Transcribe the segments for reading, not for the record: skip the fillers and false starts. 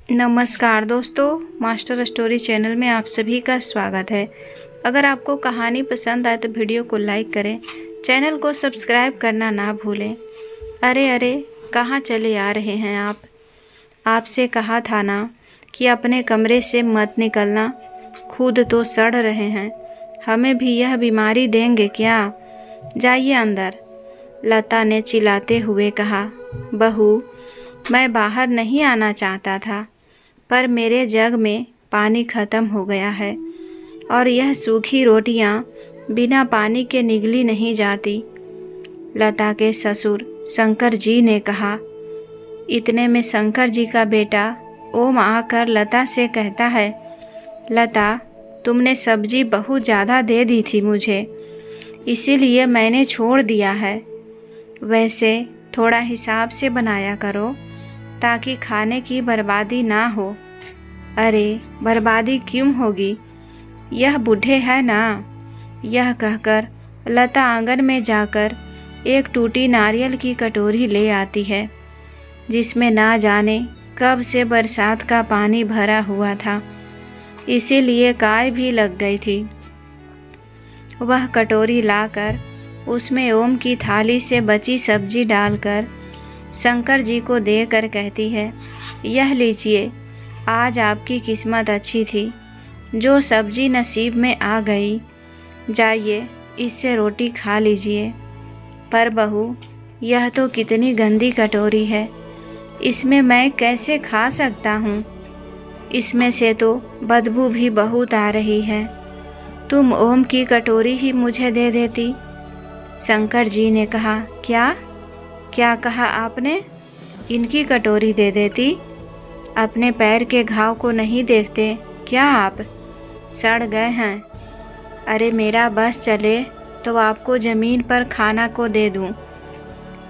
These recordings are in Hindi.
नमस्कार दोस्तों, मास्टर स्टोरी चैनल में आप सभी का स्वागत है। अगर आपको कहानी पसंद आए तो वीडियो को लाइक करें, चैनल को सब्सक्राइब करना ना भूलें। अरे अरे, कहाँ चले आ रहे हैं आप? आपसे कहा था ना कि अपने कमरे से मत निकलना, खुद तो सड़ रहे हैं, हमें भी यह बीमारी देंगे क्या? जाइए अंदर, लता ने चिल्लाते हुए कहा। बहू, मैं बाहर नहीं आना चाहता था, पर मेरे जग में पानी खत्म हो गया है और यह सूखी रोटियां बिना पानी के निगली नहीं जाती। लता के ससुर शंकर जी ने कहा। इतने में शंकर जी का बेटा ओम आकर लता से कहता है, लता, तुमने सब्जी बहुत ज़्यादा दे दी थी मुझे, इसीलिए मैंने छोड़ दिया है। वैसे थोड़ा हिसाब से बनाया करो ताकि खाने की बर्बादी ना हो। अरे, बर्बादी क्यों होगी, यह बूढ़े है ना। यह कहकर लता आंगन में जाकर एक टूटी नारियल की कटोरी ले आती है, जिसमें ना जाने कब से बरसात का पानी भरा हुआ था, इसीलिए काय भी लग गई थी। वह कटोरी लाकर उसमें ओम की थाली से बची सब्जी डालकर शंकर जी को देकर कहती है, यह लीजिए, आज आपकी किस्मत अच्छी थी, जो सब्जी नसीब में आ गई। जाइए, इससे रोटी खा लीजिए। पर बहू, यह तो कितनी गंदी कटोरी है, इसमें मैं कैसे खा सकता हूँ? इसमें से तो बदबू भी बहुत आ रही है। तुम ओम की कटोरी ही मुझे दे देती। शंकर जी ने कहा। क्या कहा आपने? इनकी कटोरी दे देती? अपने पैर के घाव को नहीं देखते क्या आप? सड़ गए हैं। अरे, मेरा बस चले तो आपको ज़मीन पर खाना को दे दूं।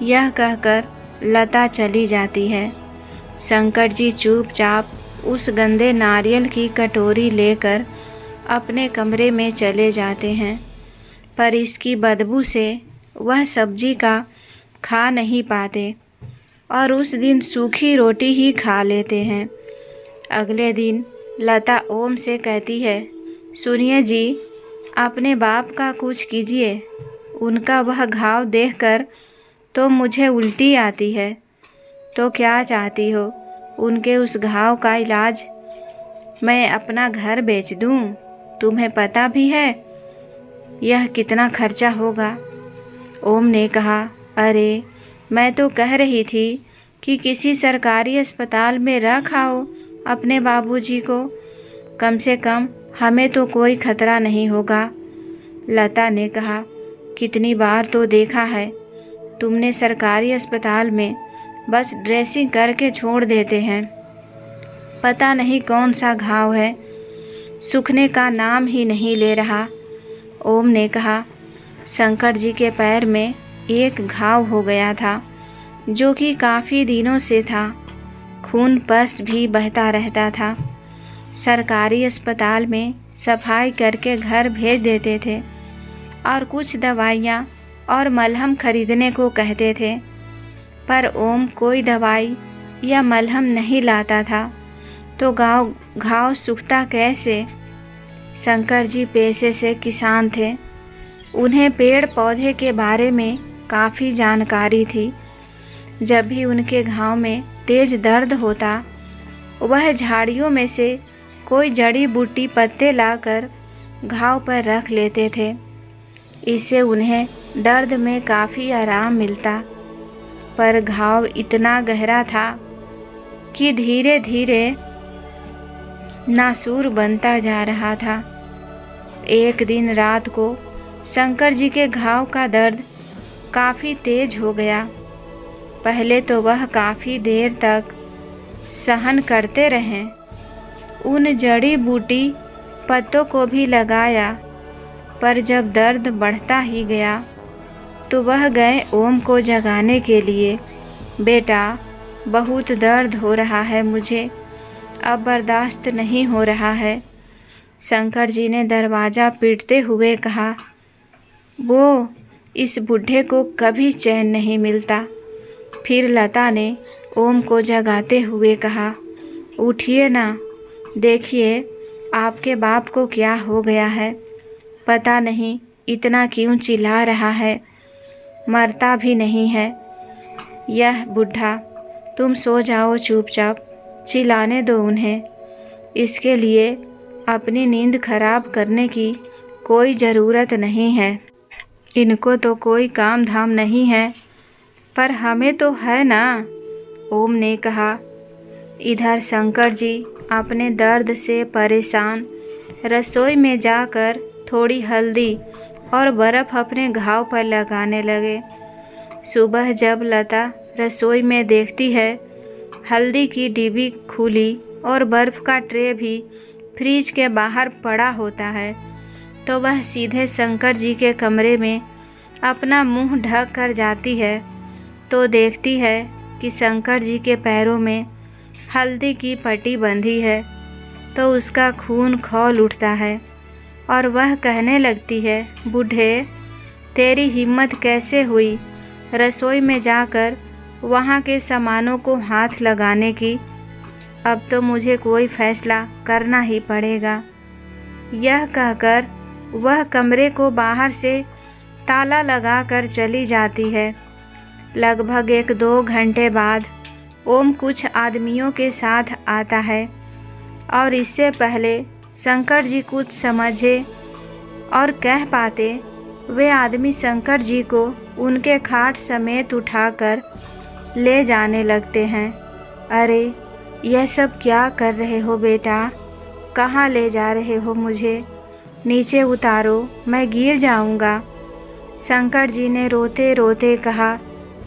यह कहकर लता चली जाती है। शंकर जी चुपचाप उस गंदे नारियल की कटोरी लेकर अपने कमरे में चले जाते हैं, पर इसकी बदबू से वह सब्जी का खा नहीं पाते और उस दिन सूखी रोटी ही खा लेते हैं। अगले दिन लता ओम से कहती है, सुनिए जी, अपने बाप का कुछ कीजिए, उनका वह घाव देखकर तो मुझे उल्टी आती है। तो क्या चाहती हो, उनके उस घाव का इलाज मैं अपना घर बेच दूं? तुम्हें पता भी है यह कितना खर्चा होगा? ओम ने कहा, अरे, मैं तो कह रही थी कि किसी सरकारी अस्पताल में रख आओ अपने बाबूजी को, कम से कम हमें तो कोई खतरा नहीं होगा। लता ने कहा, कितनी बार तो देखा है, तुमने सरकारी अस्पताल में बस ड्रेसिंग करके छोड़ देते हैं, पता नहीं कौन सा घाव है, सूखने का नाम ही नहीं ले रहा। ओम ने कहा, शंकर जी के पैर में एक घाव हो गया था, जो कि काफ़ी दिनों से था, खून पस भी बहता रहता था। सरकारी अस्पताल में सफाई करके घर भेज देते थे और कुछ दवाइयाँ और मलहम खरीदने को कहते थे, पर ओम कोई दवाई या मलहम नहीं लाता था, तो घाव सूखता कैसे? शंकर जी पेशे से किसान थे, उन्हें पेड़ पौधे के बारे में काफ़ी जानकारी थी। जब भी उनके घाव में तेज दर्द होता, वह झाड़ियों में से कोई जड़ी बूटी पत्ते लाकर घाव पर रख लेते थे। इससे उन्हें दर्द में काफ़ी आराम मिलता। पर घाव इतना गहरा था कि धीरे धीरे नासूर बनता जा रहा था। एक दिन रात को शंकर जी के घाव का दर्द काफ़ी तेज हो गया। पहले तो वह काफ़ी देर तक सहन करते रहे, उन जड़ी बूटी पत्तों को भी लगाया, पर जब दर्द बढ़ता ही गया तो वह गए ओम को जगाने के लिए। बेटा, बहुत दर्द हो रहा है मुझे, अब बर्दाश्त नहीं हो रहा है। शंकर जी ने दरवाज़ा पीटते हुए कहा। वो इस बूढ़े को कभी चैन नहीं मिलता। फिर लता ने ओम को जगाते हुए कहा, उठिए ना, देखिए आपके बाप को क्या हो गया है। पता नहीं इतना क्यों चिल्ला रहा है, मरता भी नहीं है यह बुढ़ा। तुम सो जाओ चुपचाप, चिल्लाने दो उन्हें। इसके लिए अपनी नींद खराब करने की कोई ज़रूरत नहीं है। इनको तो कोई काम धाम नहीं है, पर हमें तो है ना, ओम ने कहा। इधर शंकर जी अपने दर्द से परेशान रसोई में जाकर थोड़ी हल्दी और बर्फ़ अपने घाव पर लगाने लगे। सुबह जब लता रसोई में देखती है हल्दी की डिब्बी खुली और बर्फ़ का ट्रे भी फ्रिज के बाहर पड़ा होता है, तो वह सीधे शंकर जी के कमरे में अपना मुंह ढक कर जाती है, तो देखती है कि शंकर जी के पैरों में हल्दी की पट्टी बंधी है। तो उसका खून खौल उठता है और वह कहने लगती है, बूढ़े तेरी हिम्मत कैसे हुई रसोई में जाकर वहाँ के सामानों को हाथ लगाने की। अब तो मुझे कोई फैसला करना ही पड़ेगा। यह कहकर वह कमरे को बाहर से ताला लगाकर चली जाती है। लगभग 1-2 घंटे बाद ओम कुछ आदमियों के साथ आता है और इससे पहले शंकर जी कुछ समझे और कह पाते, वे आदमी शंकर जी को उनके खाट समेत उठाकर ले जाने लगते हैं। अरे यह सब क्या कर रहे हो बेटा, कहाँ ले जा रहे हो मुझे? नीचे उतारो, मैं गिर जाऊंगा। शंकर जी ने रोते रोते कहा,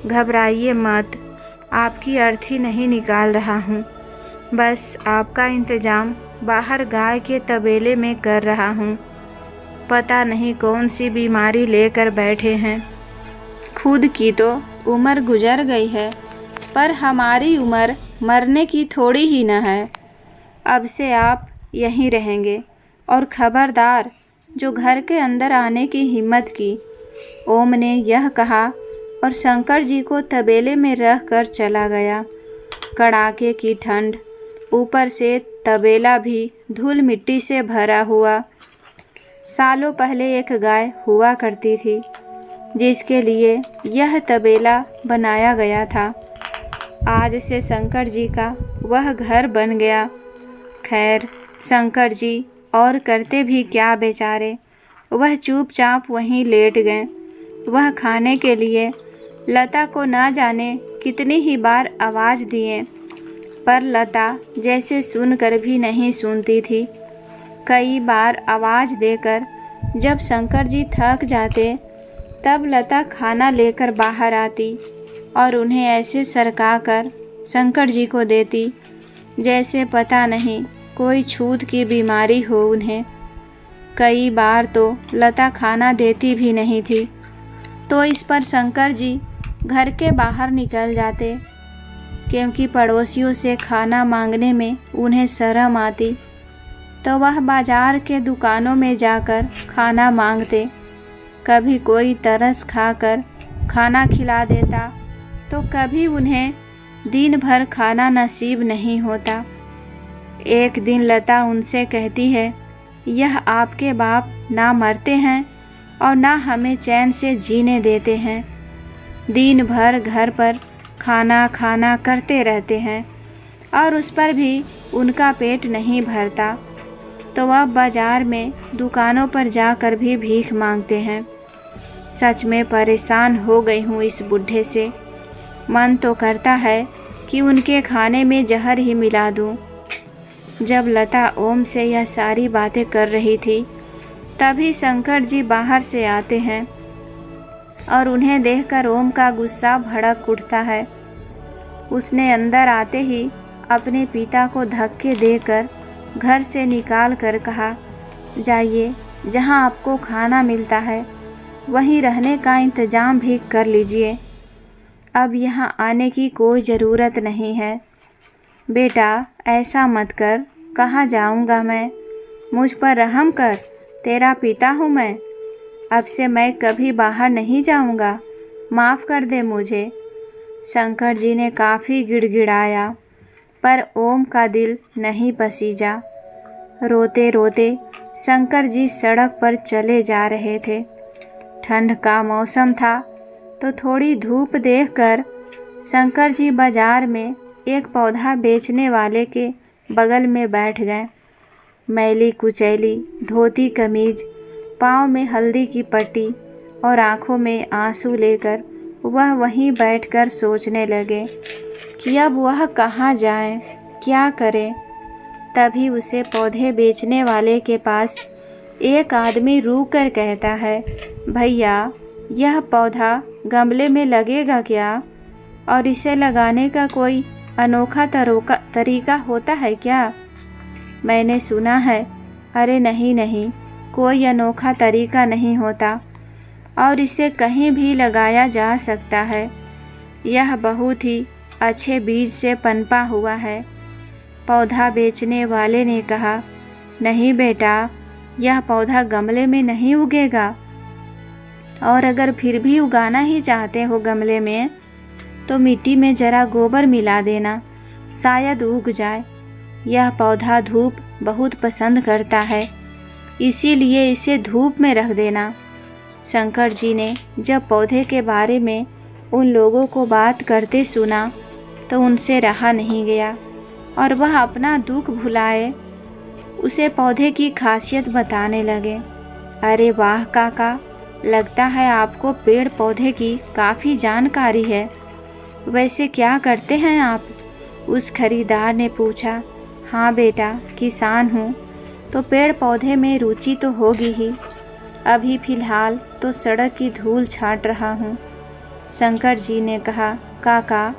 घबराइए मत, आपकी अर्थी नहीं निकाल रहा हूँ, बस आपका इंतज़ाम बाहर गाय के तबेले में कर रहा हूँ। पता नहीं कौन सी बीमारी लेकर बैठे हैं। खुद की तो उम्र गुजर गई है, पर हमारी उम्र मरने की थोड़ी ही न है। अब से आप यहीं रहेंगे, और खबरदार जो घर के अंदर आने की हिम्मत की। ओम ने यह कहा और शंकर जी को तबेले में रख कर चला गया। कड़ाके की ठंड, ऊपर से तबेला भी धूल मिट्टी से भरा हुआ। सालों पहले एक गाय हुआ करती थी जिसके लिए यह तबेला बनाया गया था। आज से शंकर जी का वह घर बन गया। खैर शंकर जी और करते भी क्या बेचारे, वह चुपचाप वहीं लेट गए। वह खाने के लिए लता को ना जाने कितनी ही बार आवाज़ दिए, पर लता जैसे सुनकर भी नहीं सुनती थी। कई बार आवाज़ देकर जब शंकर जी थक जाते, तब लता खाना लेकर बाहर आती और उन्हें ऐसे सरकाकर शंकर जी को देती जैसे पता नहीं कोई छूत की बीमारी हो उन्हें। कई बार तो लता खाना देती भी नहीं थी, तो इस पर शंकर जी घर के बाहर निकल जाते, क्योंकि पड़ोसियों से खाना मांगने में उन्हें शर्म आती। तो वह बाजार के दुकानों में जाकर खाना मांगते। कभी कोई तरस खाकर खाना खिला देता, तो कभी उन्हें दिन भर खाना नसीब नहीं होता। एक दिन लता उनसे कहती है, यह आपके बाप ना मरते हैं और ना हमें चैन से जीने देते हैं। दिन भर घर पर खाना खाना करते रहते हैं और उस पर भी उनका पेट नहीं भरता, तो वह बाज़ार में दुकानों पर जाकर भी भीख मांगते हैं। सच में परेशान हो गई हूँ इस बूढ़े से। मन तो करता है कि उनके खाने में जहर ही मिला दूँ। जब लता ओम से यह सारी बातें कर रही थी, तभी शंकर जी बाहर से आते हैं और उन्हें देखकर ओम का गुस्सा भड़क उठता है। उसने अंदर आते ही अपने पिता को धक्के देकर घर से निकाल कर कहा, जाइए, जहां आपको खाना मिलता है वहीं रहने का इंतज़ाम भी कर लीजिए। अब यहां आने की कोई ज़रूरत नहीं है। बेटा ऐसा मत कर, कहाँ जाऊंगा मैं? मुझ पर रहम कर, तेरा पिता हूँ मैं। अब से मैं कभी बाहर नहीं जाऊंगा, माफ़ कर दे मुझे। शंकर जी ने काफ़ी गिड़गिड़ाया, पर ओम का दिल नहीं पसीजा। रोते रोते शंकर जी सड़क पर चले जा रहे थे। ठंड का मौसम था तो थोड़ी धूप देखकर शंकर जी बाजार में एक पौधा बेचने वाले के बगल में बैठ गए। मैली कुचैली धोती कमीज, पाँव में हल्दी की पट्टी और आंखों में आंसू लेकर वह वहीं बैठकर सोचने लगे कि अब वह कहाँ जाए, क्या करे। तभी उसे पौधे बेचने वाले के पास एक आदमी रुक कर कहता है, भैया यह पौधा गमले में लगेगा क्या? और इसे लगाने का कोई अनोखा तरीका होता है क्या? मैंने सुना है। अरे नहीं नहीं, कोई अनोखा तरीका नहीं होता और इसे कहीं भी लगाया जा सकता है। यह बहुत ही अच्छे बीज से पनपा हुआ है। पौधा बेचने वाले ने कहा, नहीं बेटा, यह पौधा गमले में नहीं उगेगा, और अगर फिर भी उगाना ही चाहते हो गमले में तो मिट्टी में ज़रा गोबर मिला देना, शायद उग जाए। यह पौधा धूप बहुत पसंद करता है, इसीलिए इसे धूप में रख देना। शंकर जी ने जब पौधे के बारे में उन लोगों को बात करते सुना तो उनसे रहा नहीं गया और वह अपना दुख भुलाए उसे पौधे की खासियत बताने लगे। अरे वाह काका, लगता है आपको पेड़ पौधे की काफ़ी जानकारी है। वैसे क्या करते हैं आप? उस खरीदार ने पूछा। हाँ बेटा, किसान हूँ तो पेड़ पौधे में रुचि तो होगी ही। अभी फ़िलहाल तो सड़क की धूल छांट रहा हूँ। शंकर जी ने कहा, काका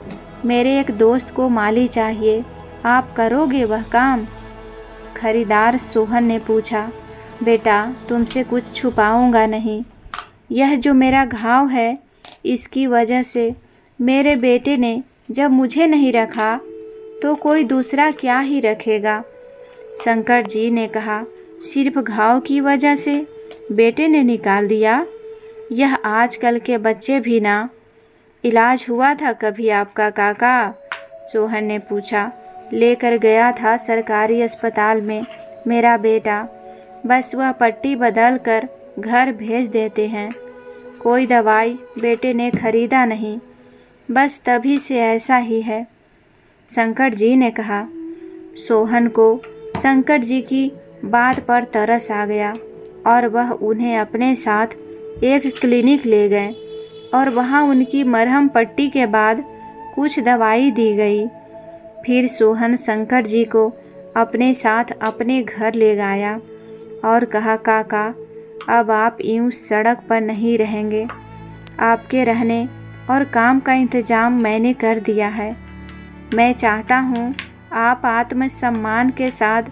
मेरे एक दोस्त को माली चाहिए, आप करोगे वह काम? खरीदार सोहन ने पूछा। बेटा तुमसे कुछ छुपाऊंगा नहीं। यह जो मेरा घाव है, इसकी वजह से मेरे बेटे ने जब मुझे नहीं रखा तो कोई दूसरा क्या ही रखेगा। शंकर जी ने कहा, सिर्फ घाव की वजह से बेटे ने निकाल दिया? यह आजकल के बच्चे भी ना। इलाज हुआ था कभी आपका काका? सोहन ने पूछा। लेकर गया था सरकारी अस्पताल में मेरा बेटा, बस वह पट्टी बदल कर घर भेज देते हैं। कोई दवाई बेटे ने खरीदा नहीं, बस तभी से ऐसा ही है। शंकर जी ने कहा। सोहन को शंकर जी की बात पर तरस आ गया और वह उन्हें अपने साथ एक क्लिनिक ले गए और वहाँ उनकी मरहम पट्टी के बाद कुछ दवाई दी गई। फिर सोहन शंकर जी को अपने साथ अपने घर ले गया और कहा, काका अब आप यूँ सड़क पर नहीं रहेंगे। आपके रहने और काम का इंतज़ाम मैंने कर दिया है। मैं चाहता हूँ आप आत्मसम्मान के साथ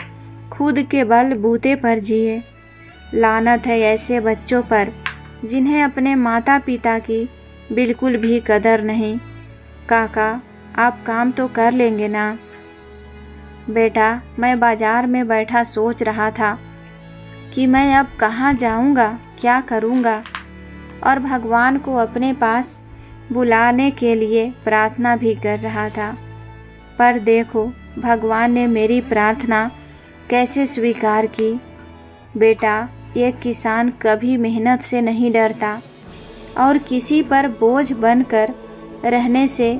खुद के बलबूते पर जिए। लानत है ऐसे बच्चों पर जिन्हें अपने माता पिता की बिल्कुल भी कदर नहीं। काका आप काम तो कर लेंगे ना? बेटा मैं बाजार में बैठा सोच रहा था कि मैं अब कहाँ जाऊँगा, क्या करूँगा, और भगवान को अपने पास बुलाने के लिए प्रार्थना भी कर रहा था। पर देखो भगवान ने मेरी प्रार्थना कैसे स्वीकार की। बेटा एक किसान कभी मेहनत से नहीं डरता और किसी पर बोझ बनकर रहने से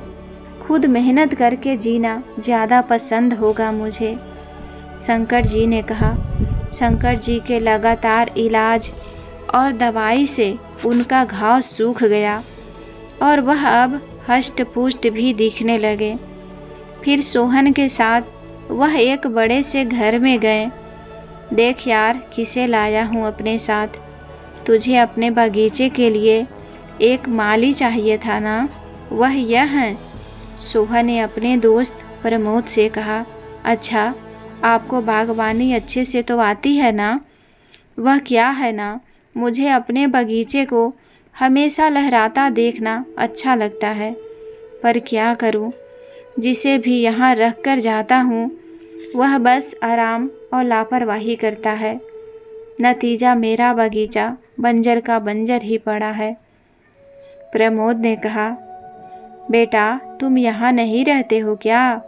खुद मेहनत करके जीना ज़्यादा पसंद होगा मुझे। शंकर जी ने कहा। शंकर जी के लगातार इलाज और दवाई से उनका घाव सूख गया और वह अब हष्ट पुष्ट भी दिखने लगे। फिर सोहन के साथ वह एक बड़े से घर में गए। देख यार किसे लाया हूँ अपने साथ, तुझे अपने बगीचे के लिए एक माली चाहिए था ना, वह यह है। सोहन ने अपने दोस्त प्रमोद से कहा। अच्छा आपको बागवानी अच्छे से तो आती है ना? वह क्या है ना, मुझे अपने बगीचे को हमेशा लहराता देखना अच्छा लगता है, पर क्या करूं, जिसे भी यहाँ रख कर जाता हूँ वह बस आराम और लापरवाही करता है। नतीजा मेरा बगीचा बंजर का बंजर ही पड़ा है। प्रमोद ने कहा, बेटा तुम यहाँ नहीं रहते हो क्या?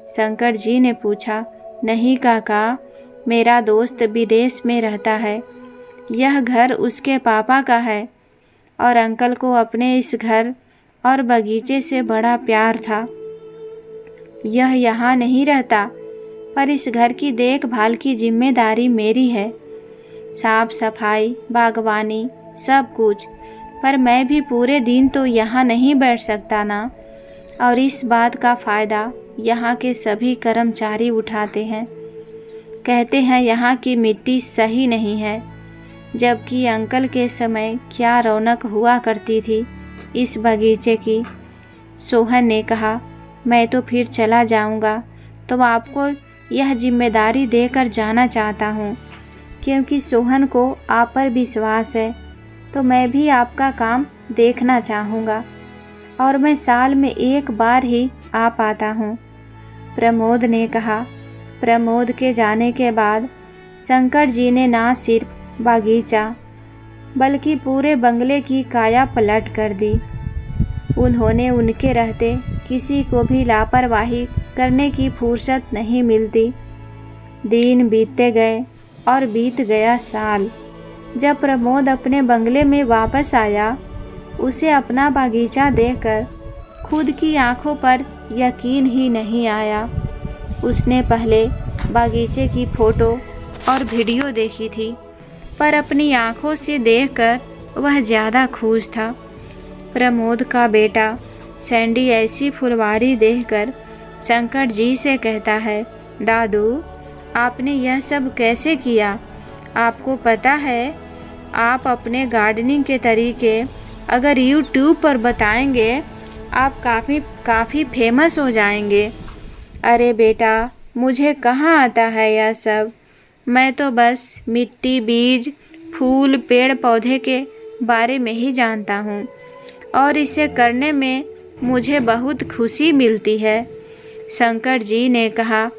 शंकर जी ने पूछा, नहीं काका, मेरा दोस्त विदेश में रहता है। यह घर उसके पापा का है और अंकल को अपने इस घर और बगीचे से बड़ा प्यार था। यह यहाँ नहीं रहता, पर इस घर की देखभाल की जिम्मेदारी मेरी है। साफ सफाई, बागवानी, सब कुछ। पर मैं भी पूरे दिन तो यहाँ नहीं बैठ सकता ना। और इस बात का फ़ायदा यहाँ के सभी कर्मचारी उठाते हैं। कहते हैं यहाँ की मिट्टी सही नहीं है, जबकि अंकल के समय क्या रौनक हुआ करती थी इस बगीचे की। सोहन ने कहा, मैं तो फिर चला जाऊँगा, तो आपको यह जिम्मेदारी देकर जाना चाहता हूँ, क्योंकि सोहन को आप पर विश्वास है। तो मैं भी आपका काम देखना चाहूँगा और मैं साल में एक बार ही आ पाता हूँ, प्रमोद ने कहा। प्रमोद के जाने के बाद शंकर जी ने ना सिर्फ बागीचा बल्कि पूरे बंगले की काया पलट कर दी। उन्होंने उनके रहते किसी को भी लापरवाही करने की फुर्सत नहीं मिलती। दिन बीतते गए और बीत गया साल। जब प्रमोद अपने बंगले में वापस आया, उसे अपना बागीचा देखकर खुद की आंखों पर यकीन ही नहीं आया। उसने पहले बागीचे की फ़ोटो और वीडियो देखी थी, पर अपनी आंखों से देखकर वह ज़्यादा खुश था। प्रमोद का बेटा सैंडी ऐसी फुलवारी देखकर शंकर जी से कहता है, दादू, आपने यह सब कैसे किया? आपको पता है, आप अपने गार्डनिंग के तरीके अगर यूट्यूब पर बताएंगे, आप काफ़ी फेमस हो जाएंगे। अरे बेटा, मुझे कहाँ आता है यह सब। मैं तो बस मिट्टी, बीज, फूल, पेड़ पौधे के बारे में ही जानता हूँ और इसे करने में मुझे बहुत खुशी मिलती है। शंकर जी ने कहा,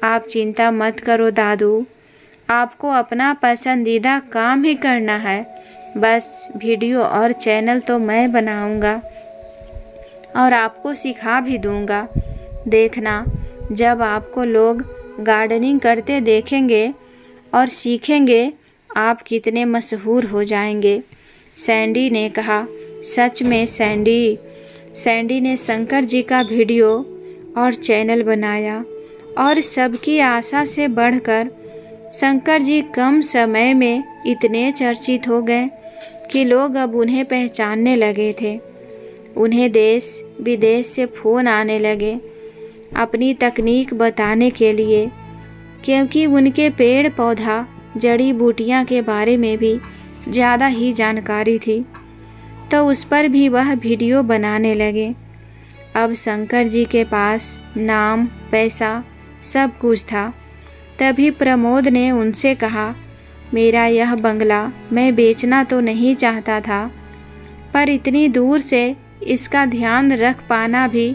आप चिंता मत करो दादू, आपको अपना पसंदीदा काम ही करना है। बस वीडियो और चैनल तो मैं बनाऊंगा और आपको सिखा भी दूंगा। देखना, जब आपको लोग गार्डनिंग करते देखेंगे और सीखेंगे, आप कितने मशहूर हो जाएंगे। सैंडी ने कहा, सच में सैंडी। सैंडी ने शंकर जी का वीडियो और चैनल बनाया और सबकी आशा से बढ़कर शंकर जी कम समय में इतने चर्चित हो गए कि लोग अब उन्हें पहचानने लगे थे। उन्हें देश विदेश से फ़ोन आने लगे अपनी तकनीक बताने के लिए, क्योंकि उनके पेड़ पौधा, जड़ी बूटियां के बारे में भी ज़्यादा ही जानकारी थी। तो उस पर भी वह वीडियो बनाने लगे। अब शंकर जी के पास नाम, पैसा, सब कुछ था। तभी प्रमोद ने उनसे कहा, मेरा यह बंगला मैं बेचना तो नहीं चाहता था, पर इतनी दूर से इसका ध्यान रख पाना भी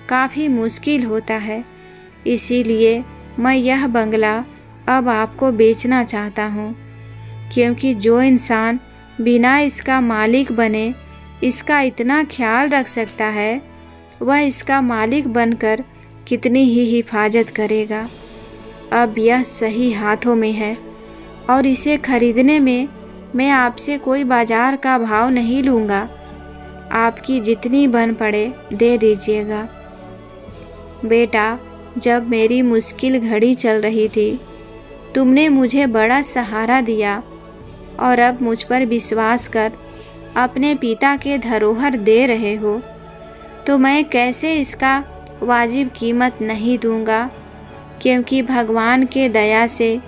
काफ़ी मुश्किल होता है। इसीलिए मैं यह बंगला अब आपको बेचना चाहता हूँ, क्योंकि जो इंसान बिना इसका मालिक बने इसका इतना ख्याल रख सकता है, वह इसका मालिक बनकर कितनी ही हिफाजत करेगा। अब यह सही हाथों में है और इसे खरीदने में मैं आपसे कोई बाजार का भाव नहीं लूँगा। आपकी जितनी बन पड़े दे दीजिएगा। बेटा, जब मेरी मुश्किल घड़ी चल रही थी, तुमने मुझे बड़ा सहारा दिया और अब मुझ पर विश्वास कर अपने पिता के धरोहर दे रहे हो, तो मैं कैसे इसका वाजिब कीमत नहीं दूंगा, क्योंकि भगवान के दया से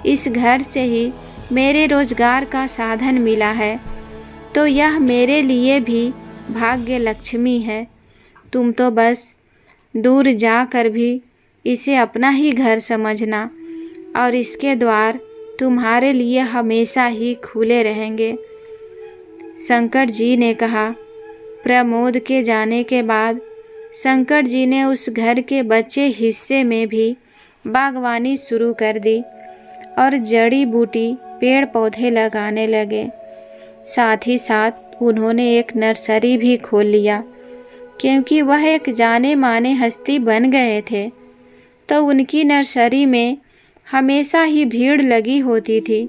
इस घर से ही मेरे रोजगार का साधन मिला है। तो यह मेरे लिए भी भाग्य लक्ष्मी है। तुम तो बस दूर जाकर भी इसे अपना ही घर समझना और इसके द्वार तुम्हारे लिए हमेशा ही खुले रहेंगे। शंकर जी ने कहा। प्रमोद के जाने के बाद शंकर जी ने उस घर के बचे हिस्से में भी बागवानी शुरू कर दी और जड़ी बूटी पेड़ पौधे लगाने लगे। साथ ही साथ उन्होंने एक नर्सरी भी खोल लिया, क्योंकि वह एक जाने माने हस्ती बन गए थे। तो उनकी नर्सरी में हमेशा ही भीड़ लगी होती थी।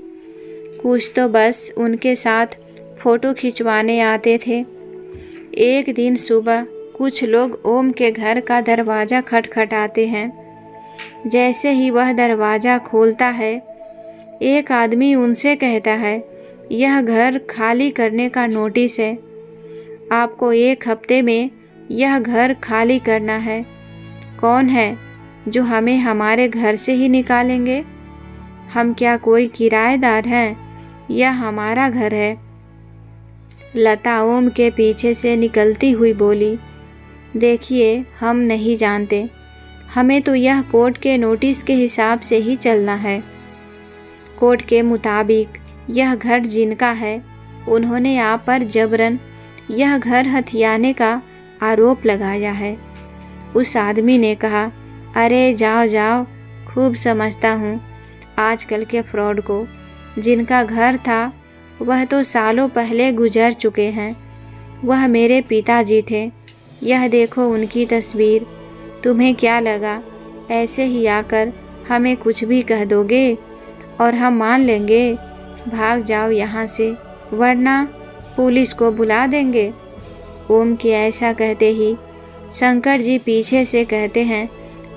कुछ तो बस उनके साथ फ़ोटो खिंचवाने आते थे। एक दिन सुबह कुछ लोग ओम के घर का दरवाज़ा खटखटाते हैं। जैसे ही वह दरवाज़ा खोलता है, एक आदमी उनसे कहता है, यह घर खाली करने का नोटिस है। आपको 1 हफ्ते में यह घर खाली करना है। कौन है जो हमें हमारे घर से ही निकालेंगे? हम क्या कोई किराएदार हैं? यह हमारा घर है। लता ओम के पीछे से निकलती हुई बोली, देखिए, हम नहीं जानते। हमें तो यह कोर्ट के नोटिस के हिसाब से ही चलना है। कोर्ट के मुताबिक यह घर जिनका है, उन्होंने आप पर जबरन यह घर हथियाने का आरोप लगाया है। उस आदमी ने कहा, अरे जाओ जाओ, खूब समझता हूँ आजकल के फ्रॉड को। जिनका घर था वह तो सालों पहले गुजर चुके हैं। वह मेरे पिताजी थे। यह देखो उनकी तस्वीर। तुम्हें क्या लगा ऐसे ही आकर हमें कुछ भी कह दोगे और हम मान लेंगे? भाग जाओ यहाँ से, वरना पुलिस को बुला देंगे। ओम के ऐसा कहते ही शंकर जी पीछे से कहते हैं,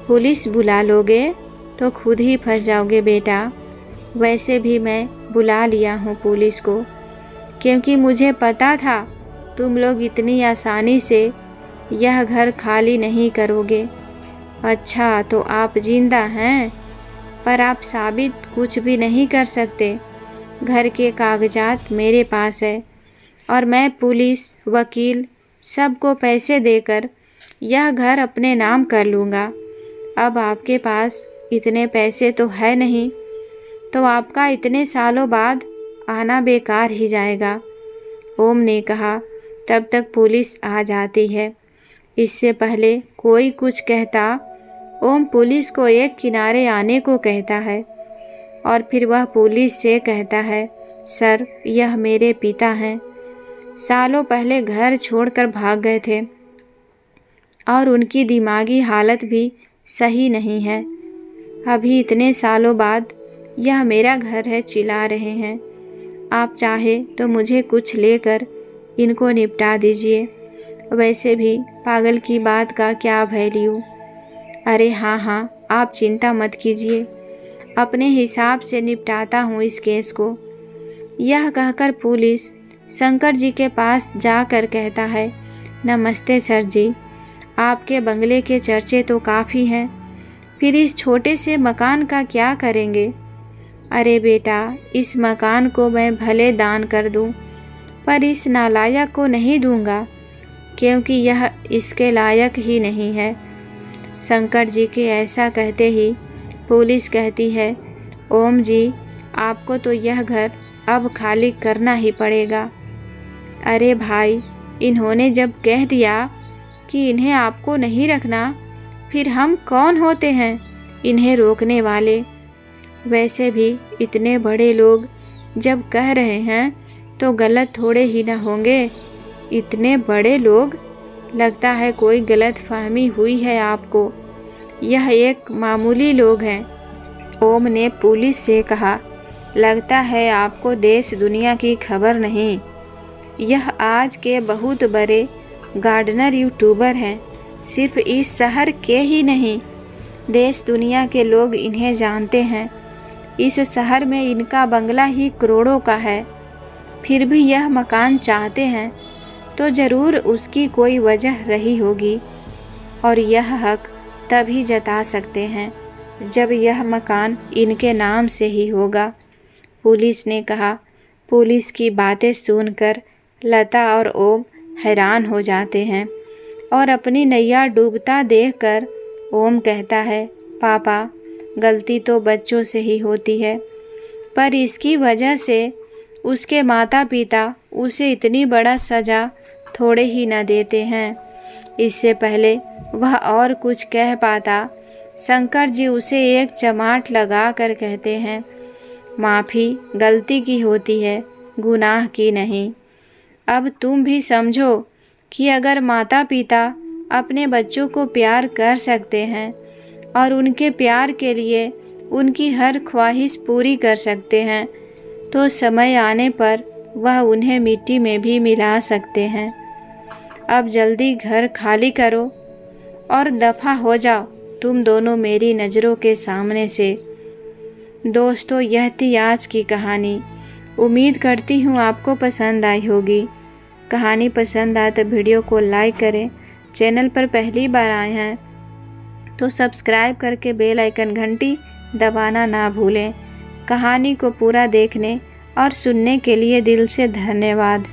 पुलिस बुला लोगे तो खुद ही फंस जाओगे बेटा। वैसे भी मैं बुला लिया हूँ पुलिस को, क्योंकि मुझे पता था तुम लोग इतनी आसानी से यह घर खाली नहीं करोगे। अच्छा, तो आप जिंदा हैं, पर आप साबित कुछ भी नहीं कर सकते। घर के कागजात मेरे पास है और मैं पुलिस, वकील सबको पैसे देकर यह घर अपने नाम कर लूँगा। अब आपके पास इतने पैसे तो है नहीं, तो आपका इतने सालों बाद आना बेकार ही जाएगा। ओम ने कहा, तब तक पुलिस आ जाती है। इससे पहले कोई कुछ कहता, ओम पुलिस को एक किनारे आने को कहता है और फिर वह पुलिस से कहता है, सर, यह मेरे पिता हैं। सालों पहले घर छोड़कर भाग गए थे और उनकी दिमागी हालत भी सही नहीं है। अभी इतने सालों बाद यह मेरा घर है चिल्ला रहे हैं। आप चाहे तो मुझे कुछ लेकर इनको निपटा दीजिए। वैसे भी पागल की बात का क्या वैल्यू। अरे हाँ, आप चिंता मत कीजिए, अपने हिसाब से निपटाता हूँ इस केस को। यह कहकर पुलिस शंकर जी के पास जाकर कहता है, नमस्ते सर जी, आपके बंगले के चर्चे तो काफ़ी हैं, फिर इस छोटे से मकान का क्या करेंगे? अरे बेटा, इस मकान को मैं भले दान कर दूं, पर इस नालायक को नहीं दूंगा, क्योंकि यह इसके लायक ही नहीं है। शंकर जी के ऐसा कहते ही पुलिस कहती है, ओम जी, आपको तो यह घर अब खाली करना ही पड़ेगा। अरे भाई, इन्होंने जब कह दिया कि इन्हें आपको नहीं रखना, फिर हम कौन होते हैं इन्हें रोकने वाले? वैसे भी इतने बड़े लोग जब कह रहे हैं तो गलत थोड़े ही न होंगे। इतने बड़े लोग, लगता है कोई गलत फहमी हुई है आपको। यह एक मामूली लोग हैं। ओम ने पुलिस से कहा, लगता है आपको देश दुनिया की खबर नहीं। यह आज के बहुत बड़े गार्डनर यूट्यूबर हैं। सिर्फ इस शहर के ही नहीं, देश दुनिया के लोग इन्हें जानते हैं। इस शहर में इनका बंगला ही करोड़ों का है। फिर भी यह मकान चाहते हैं तो ज़रूर उसकी कोई वजह रही होगी, और यह हक तभी जता सकते हैं जब यह मकान इनके नाम से ही होगा। पुलिस ने कहा। पुलिस की बातें सुनकर लता और ओम हैरान हो जाते हैं और अपनी नैया डूबता देखकर ओम कहता है, पापा, गलती तो बच्चों से ही होती है, पर इसकी वजह से उसके माता पिता उसे इतनी बड़ा सज़ा थोड़े ही न देते हैं। इससे पहले वह और कुछ कह पाता, शंकर जी उसे एक चमाट लगा कर कहते हैं, माफ़ी गलती की होती है, गुनाह की नहीं। अब तुम भी समझो कि अगर माता पिता अपने बच्चों को प्यार कर सकते हैं और उनके प्यार के लिए उनकी हर ख्वाहिश पूरी कर सकते हैं, तो समय आने पर वह उन्हें मिट्टी में भी मिला सकते हैं। अब जल्दी घर खाली करो और दफ़ा हो जाओ तुम दोनों मेरी नज़रों के सामने से। दोस्तों, यह थी आज की कहानी। उम्मीद करती हूँ आपको पसंद आई होगी। कहानी पसंद आए तो वीडियो को लाइक करें। चैनल पर पहली बार आए हैं तो सब्सक्राइब करके बेल आइकन घंटी दबाना ना भूलें। कहानी को पूरा देखने और सुनने के लिए दिल से धन्यवाद।